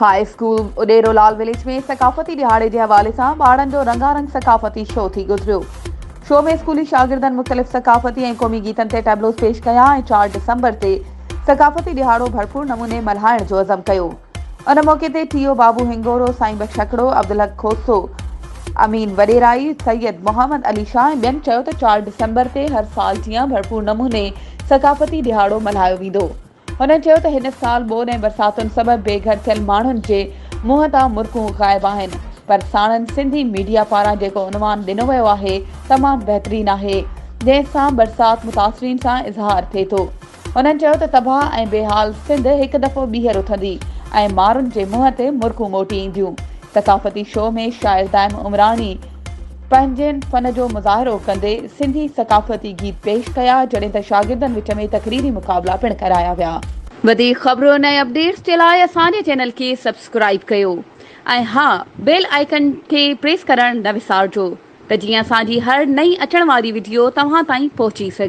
High school Uderolal village में सकाफती दिहाड़े के हवाले से ॿारनि जो रंगारंग सकाफती शो थी गुजरियो। शो में स्कूली शागिर्दनि मुख़्तलिफ़ सकाफती और क़ौमी गीतन ते टैबलोस पेश कया और 4 डिसंबर ते सकाफती दिहाड़ो भरपूर नमूने मल्हाइण जो अज़म कयो। उन मौके ते टीओ बाबू हिंगोरो, साईं बख्शकड़ो, अब्दुल हक खोसो, अमीन वडेराई, सैयद मोहम्मद अली शाह ऐं ॿियनि चयो त 4 डिसंबर ते हर साल जीअं भरपूर नमूने सकाफती दिहाड़ो मल्हायो वेंदो। हुननि चयो त हिन साल ॿोॾि ऐं बरसातुनि सबबि बेघर थियल माण्हुनि जे मुंहं तां मुर्कूं ग़ाइब आहिनि, पर साणनि सिंधी मीडिया पारां जेको उनवान ॾिनो वियो आहे तमामु बहितरीन आहे, जंहिंसां बरसात मुतासिरीन सां इज़हार थिए थो। हुननि चयो त तबाह ऐं बेहाल सिंध हिकु दफ़ो ॿीहर उथंदी ऐं माण्हुनि जे मुंहं ते मुर्कूं मोटी ईंदियूं। सकाफती शो में शाइर दाइम उमरानी पंहिंजे फन जो मुज़ाहिरो कंदे सिंधी सकाफती गीत पेश कया, जॾहिं त शागिर्दनि विच में तकरीरी मुक़ाबला पिणु कराया विया। वधीक ख़बरुनि ऐं अपडेट्स जे लाइ असांजे चैनल खे सब्सक्राइब कयो ऐं हा, बेल आइकन खे प्रेस करणु न विसारिजो त जीअं असांजी हर नई अचण वारी वीडियो तव्हां ताईं पहुची सघे।